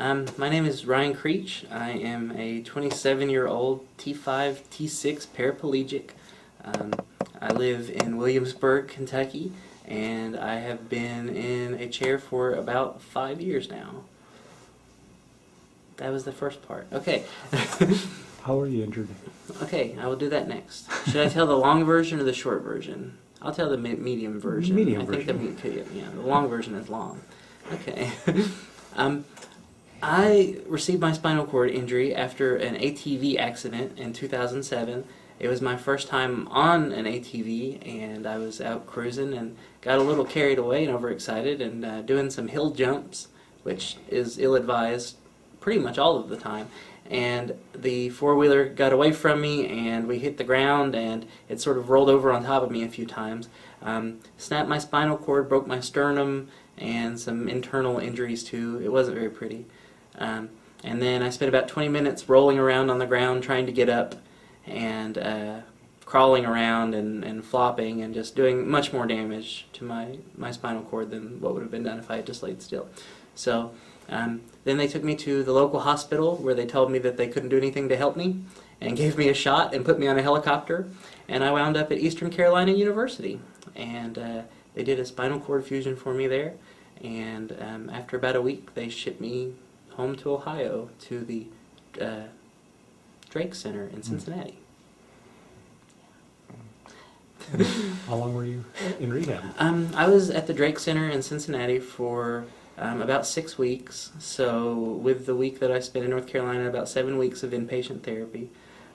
My name is Ryan Creech. I am a 27-year-old T5, T6 paraplegic. Um, I live in Williamsburg, Kentucky, and I have been in a chair for about 5 years now. That was the first part. Okay. How are you injured? Okay, I will do that next. Should I tell the long version or the short version? I'll tell the medium version. Medium I version. think the long version is long. Okay. I received my spinal cord injury after an ATV accident in 2007. It was my first time on an ATV, and I was out cruising and got a little carried away and overexcited and doing some hill jumps, which is ill-advised pretty much all of the time. And the four-wheeler got away from me, and we hit the ground, and it sort of rolled over on top of me a few times. Snapped my spinal cord, broke my sternum, and some internal injuries too. It wasn't very pretty. And then I spent about 20 minutes rolling around on the ground trying to get up and crawling around and flopping and just doing much more damage to my spinal cord than what would have been done if I had just laid still. So then they took me to the local hospital where they told me that they couldn't do anything to help me and gave me a shot and put me on a helicopter, and I wound up at Eastern Carolina University, and they did a spinal cord fusion for me there, and after about a week they shipped me home to Ohio to the Drake Center in Cincinnati. How long were you in rehab? I was at the Drake Center in Cincinnati for about 6 weeks, so with the week that I spent in North Carolina, about 7 weeks of inpatient therapy.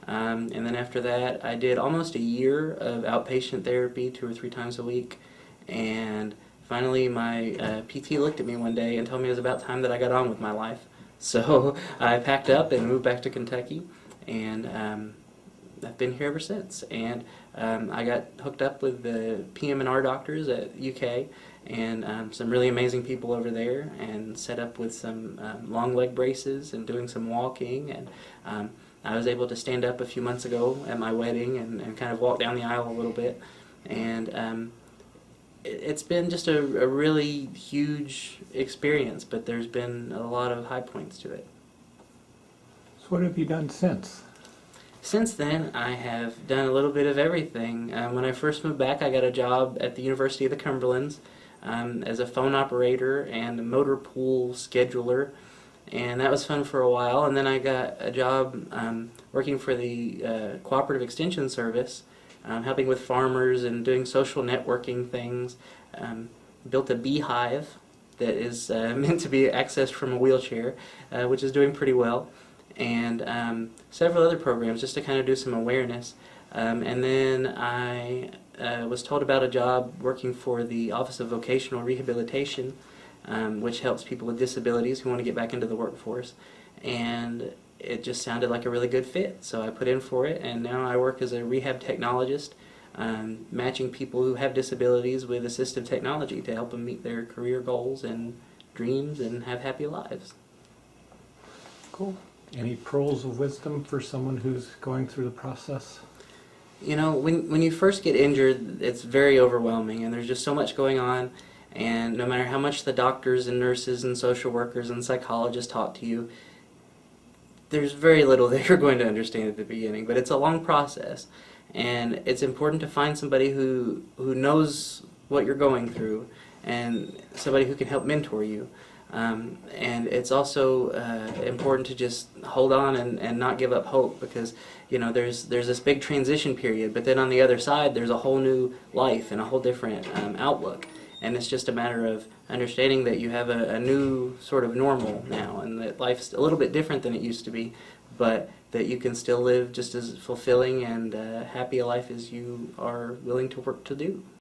And then after that, I did almost a year of outpatient therapy 2 or 3 times a week, and finally my PT looked at me one day and told me it was about time that I got on with my life. So I packed up and moved back to Kentucky, and I've been here ever since. And I got hooked up with the PM&R doctors at UK and some really amazing people over there, and set up with some long leg braces and doing some walking. And I was able to stand up a few months ago at my wedding and kind of walk down the aisle a little bit. And it's been just a really huge experience, but there's been a lot of high points to it. So what have you done since? Since then, I have done a little bit of everything. When I first moved back, I got a job at the University of the Cumberlands as a phone operator and a motor pool scheduler, and that was fun for a while. And then I got a job working for the Cooperative Extension Service, helping with farmers and doing social networking things. Built a beehive that is meant to be accessed from a wheelchair, which is doing pretty well, and several other programs just to kind of do some awareness. And then I was told about a job working for the Office of Vocational Rehabilitation, which helps people with disabilities who want to get back into the workforce, and it just sounded like a really good fit, so I put in for it, and now I work as a rehab technologist, matching people who have disabilities with assistive technology to help them meet their career goals and dreams and have happy lives. Cool. Any pearls of wisdom for someone who's going through the process? You know, when you first get injured, it's very overwhelming, and there's just so much going on, and no matter how much the doctors and nurses and social workers and psychologists talk to you, there's very little that you're going to understand at the beginning, but it's a long process, and it's important to find somebody who knows what you're going through, and somebody who can help mentor you. And it's also important to just hold on and not give up hope, because you know there's this big transition period, but then on the other side there's a whole new life and a whole different outlook, and it's just a matter of understanding that you have a new sort of normal now, and that life's a little bit different than it used to be, but that you can still live just as fulfilling and happy a life as you are willing to work to do.